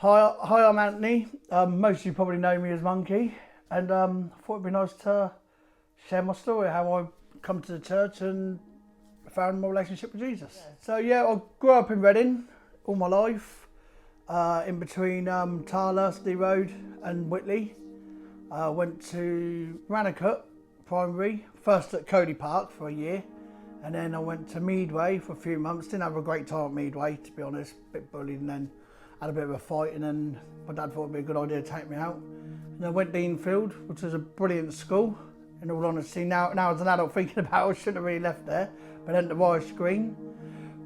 Hi, I'm Anthony. Most of you probably know me as Monkee, and I thought it'd be nice to share my story, how I come to the church and found my relationship with Jesus. So yeah, I grew up in Reading all my life, in between Tarlesley Road and Whitley. I went to Rannicut Primary, first at Cody Park for a year, and then I went to Meadway for a few months. Didn't have a great time at Meadway, to be honest, a bit bullied, and then had a bit of a fight, and then my dad thought it'd be a good idea to take me out. And I went Deanfield, which was a brilliant school. In all honesty, now as an adult thinking about it, I shouldn't have really left there. But then to Rice Green,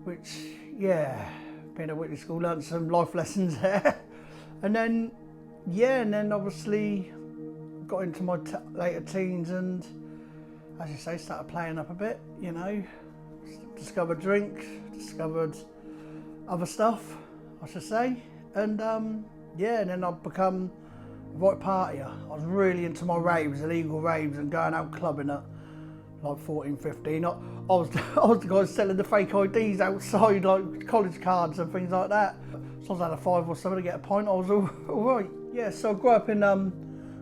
which, yeah, being at Whitley School, learned some life lessons there. And then obviously got into my later teens and, as you say, started playing up a bit, you know. Discovered drink, discovered other stuff, I should say. And and then I've become a right partier. I was really into my raves, illegal raves, and going out clubbing at like 14, 15. I was the guy selling the fake IDs outside, like college cards and things like that. As long as I had a five or something to get a pint, I was all right. Yeah, so I grew up in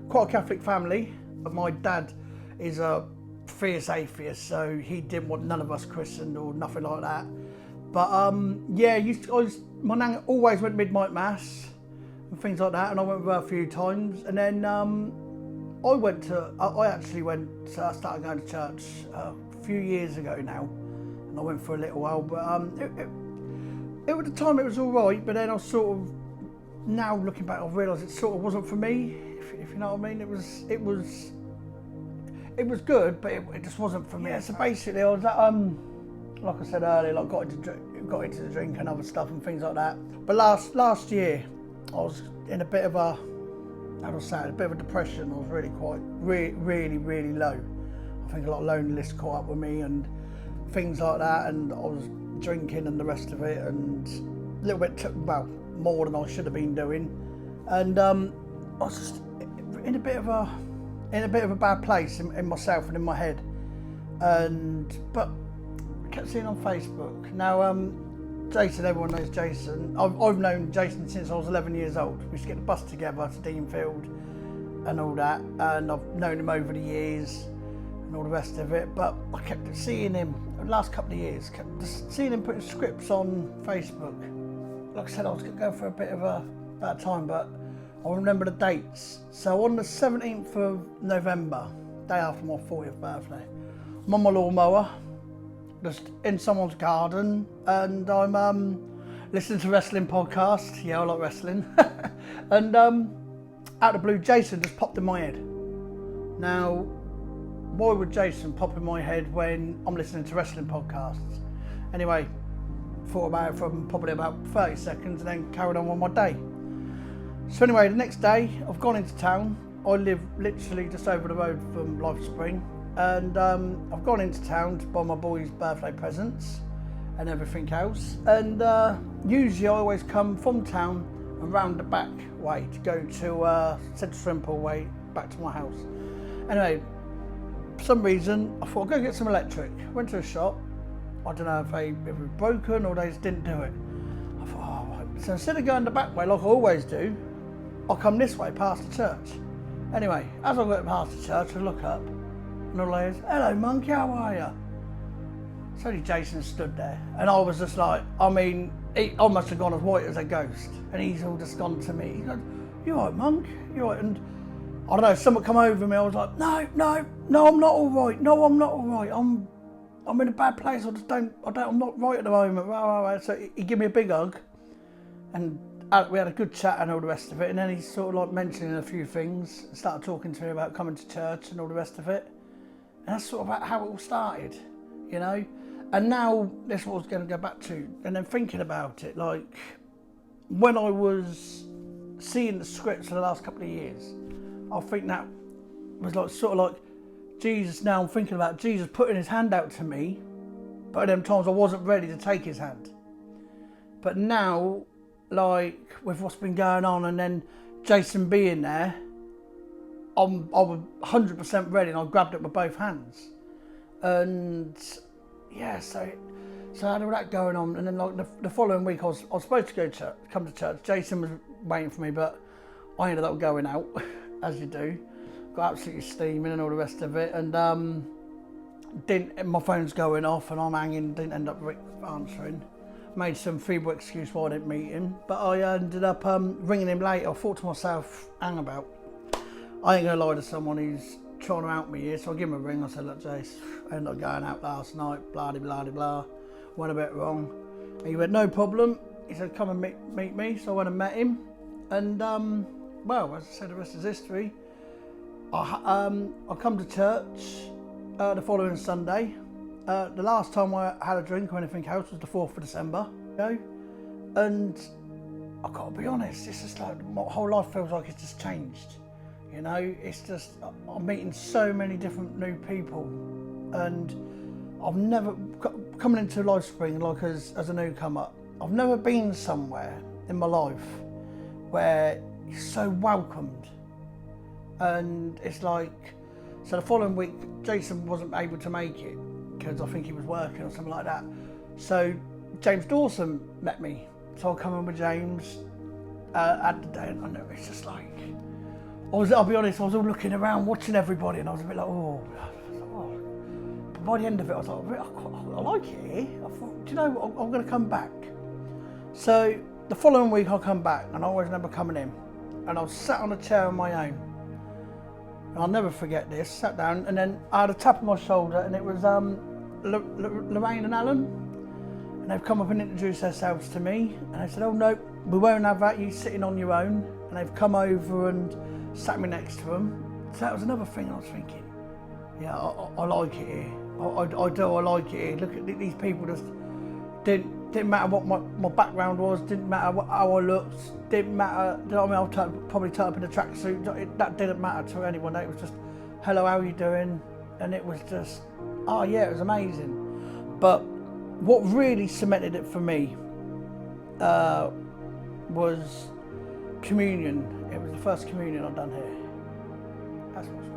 quite a Catholic family. My dad is a fierce atheist, so he didn't want none of us christened or nothing like that. But my nan always went midnight mass and things like that, and I went with her a few times. And then I started going to church a few years ago now, and I went for a little while. But at the time it was all right, but then I sort of, now looking back, I've realised it sort of wasn't for me. If you know what I mean, it was good, but it just wasn't for me. Yeah, so basically I was at like I said earlier, like got into the drink and other stuff and things like that. But last year, I was in a bit of a depression. I was really low. I think a lot of loneliness caught up with me and things like that, and I was drinking and the rest of it, and a little bit, more than I should have been doing. And I was just in a bit of a bad place in myself and in my head. But I kept seeing on Facebook. Now, Jason, everyone knows Jason. I've known Jason since I was 11 years old. We used to get the bus together to Deanfield and all that, and I've known him over the years and all the rest of it. But I kept seeing him, the last couple of years, kept just seeing him putting scripts on Facebook. Like I said, I was going for a bit of a bad time, but I remember the dates. So on the 17th of November, day after my 40th birthday, I'm on my lawnmower, just in someone's garden, and I'm listening to wrestling podcast. Yeah, I like wrestling. And out of the blue, Jason just popped in my head. Now, why would Jason pop in my head when I'm listening to wrestling podcasts? Anyway, thought about it for probably about 30 seconds and then carried on with my day. So anyway, the next day, I've gone into town. I live literally just over the road from Life Spring. And I've gone into town to buy my boys' birthday presents and everything else. And usually I always come from town and round the back way to go to Central Simple way back to my house. Anyway, for some reason I thought I'd go get some electric. Went to a shop. I don't know if it was broken or they just didn't do it. I thought, oh, right. So instead of going the back way like I always do, I'll come this way past the church. Anyway, as I got past the church, I look up. And all is, hello Monkee, how are you? So only Jason stood there, and I was just like, I must have gone as white as a ghost. And he's all just gone to me. He goes, you all right, Monk? You all right? And I don't know, something come over me. I was like, no, I'm not all right. No, I'm not all right. I'm in a bad place. I'm not right at the moment. So he gave me a big hug, and we had a good chat and all the rest of it. And then he sort of like mentioning a few things, and started talking to me about coming to church and all the rest of it. And that's sort of how it all started, you know. And now this is what I was going to go back to. And then thinking about it, like when I was seeing the scripts for the last couple of years, I think that was like sort of like Jesus. Now I'm thinking about Jesus putting his hand out to me, but at them times I wasn't ready to take his hand. But now, like with what's been going on, and then Jason being there, I was 100% ready, and I grabbed it with both hands. And yeah, so So I had all that going on, and then like the following week I was supposed to come to church. Jason was waiting for me, but I ended up going out, as you do. Got absolutely steaming and all the rest of it, and my phone's going off and I'm hanging, didn't end up answering. Made some feeble excuse why I didn't meet him, but I ended up ringing him later. I thought to myself, hang about, I ain't gonna lie to someone who's trying to out me here, so I give him a ring. I said, look Jace, I ended up going out last night, blah blah blah blah, went a bit wrong. And he went, no problem. He said, come and meet me. So I went and met him, and well, as I said, the rest is history. I come to church the following Sunday. The last time I had a drink or anything else was the 4th of December, and I've got to be honest, it's just like my whole life feels like it's just changed. It's just, I'm meeting so many different new people, and I've never, coming into LifeSpring like as a newcomer, I've never been somewhere in my life where you're so welcomed. And it's like, so the following week, Jason wasn't able to make it because I think he was working or something like that. So James Dawson met me. So I come in with James at the day, and I know it's just like, I'll be honest, I was all looking around, watching everybody, and I was a bit like, oh. But by the end of it, I was like, I like it here. I thought, do you know what, I'm going to come back. So the following week, I come back, and I always remember coming in, and I was sat on a chair on my own. And I'll never forget this, sat down, and then I had a tap on my shoulder, and it was Lorraine and Alan. And they've come up and introduced themselves to me, and they said, oh no, we won't have that, you sitting on your own. And they've come over and sat me next to them. So that was another thing I was thinking, yeah, I like it here. I do, I like it here. Look at these people, just didn't matter what my background was, didn't matter how I looked, didn't matter, you know what I mean, I'll probably turn up in a tracksuit, that didn't matter to anyone. It was just, hello, how are you doing? And it was just, oh yeah, it was amazing. But what really cemented it for me was communion. It was the first communion I've done here. That's what's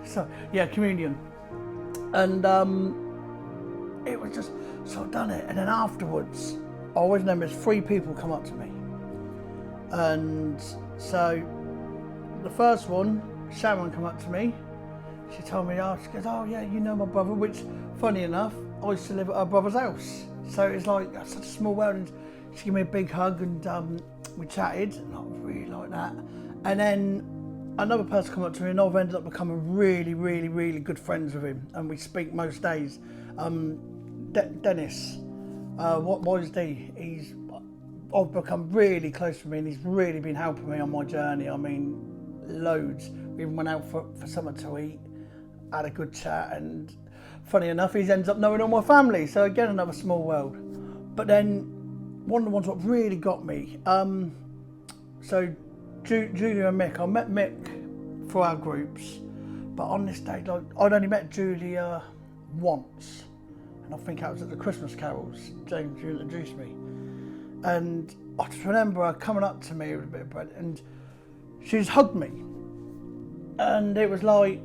so yeah, communion. And it was just, so I've done it, and then afterwards, I always remember 3 people come up to me. And so the first one, Sharon, come up to me. She told me, she goes, oh yeah, you know my brother, which, funny enough, I used to live at her brother's house. So it's like, that's such a small world, and she gave me a big hug, and we chatted, and I really like that. And then another person come up to me, and I've ended up becoming really, really, really good friends with him, and we speak most days. Dennis, YSD, I've become really close to me, and he's really been helping me on my journey. I mean, loads. We even went out for something to eat, had a good chat, and funny enough, he ends up knowing all my family. So again, another small world. But then one of the ones that really got me, so Julia and Mick, I met Mick through our groups, but on this day, like, I'd only met Julia once. I think that was at the Christmas carols. James, you introduced me, and I just remember her coming up to me with a bit of bread, and she just hugged me, and it was like,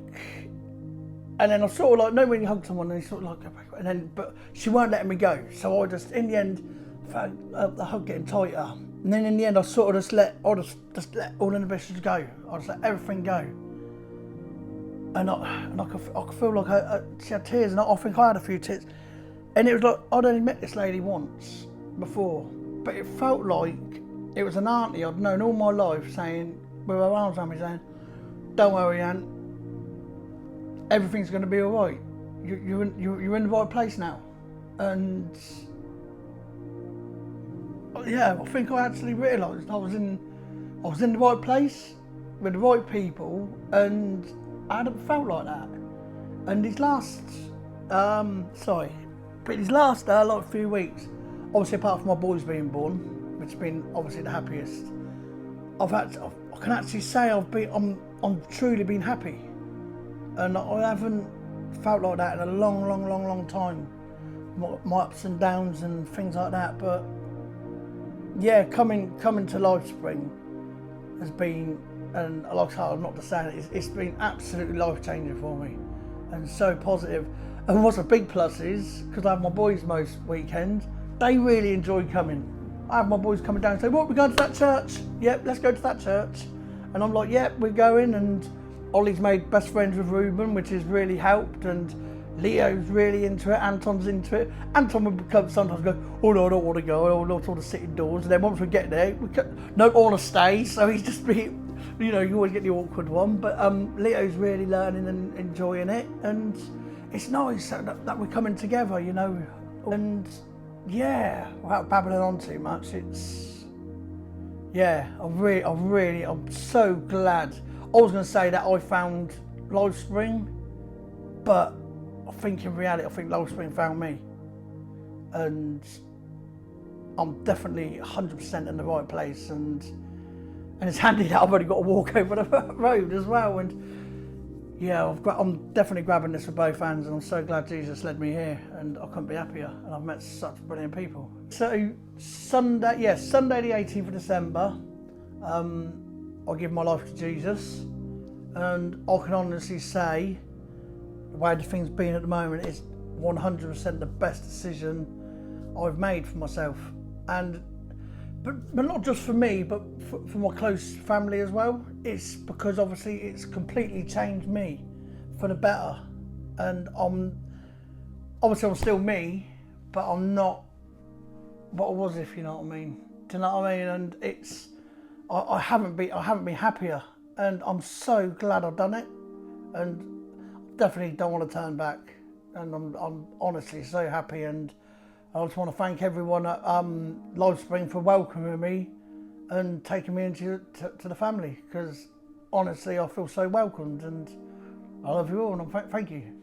and then I sort of like, know when you hug someone and you sort of like, and then, but she weren't letting me go, so I just, in the end, felt the hug getting tighter, and then in the end, I sort of just let all inhibitions go. I just let everything go. And I could feel like she had tears, and I think I had a few tears. And it was like, I'd only met this lady once before, but it felt like it was an auntie I'd known all my life, saying, with her arms around me, saying, don't worry, Aunt, everything's going to be all right. You're in the right place now. And yeah, I think I actually realised I was in the right place with the right people, and I hadn't felt like that. And these last, these last like few weeks, obviously apart from my boys being born, which has been obviously the happiest, I can actually say I'm truly been happy, and I haven't felt like that in a long time. My ups and downs and things like that, but yeah, coming to LifeSpring has been, and like I said, I'm not just saying it, it's been absolutely life changing for me, and so positive. And what's a big plus is, because I have my boys most weekends, they really enjoy coming. I have my boys coming down and say, what, we're going to that church? Yep, let's go to that church. And I'm like, yep, we're going. And Ollie's made best friends with Ruben, which has really helped. And Leo's really into it, Anton's into it. Anton would come sometimes go, oh no, I don't want to go, I don't want to sit indoors. And then once we get there, no, I want to stay. So he's just be, you know, you always get the awkward one. But Leo's really learning and enjoying it. And it's nice that we're coming together, you know. And yeah, without babbling on too much, it's, yeah, I'm so glad. I was going to say that I found Livespring, but I think in reality, I think Livespring found me. And I'm definitely 100% in the right place. And it's handy that I've only got to walk over the road as well. And yeah, I'm definitely grabbing this with both hands, and I'm so glad Jesus led me here, and I couldn't be happier. And I've met such brilliant people. So Sunday the 18th of December, I give my life to Jesus, and I can honestly say, the way the thing's been at the moment is 100% the best decision I've made for myself, but not just for me, but for my close family as well. It's because obviously it's completely changed me for the better, and I'm still me, but I'm not what I was, if you know what I mean. Do you know what I mean? And it's I haven't been happier, and I'm so glad I've done it, and definitely don't want to turn back. And I'm honestly so happy, and I just want to thank everyone at Livespring for welcoming me and taking me into to the family, because honestly I feel so welcomed, and I love you all, and thank you.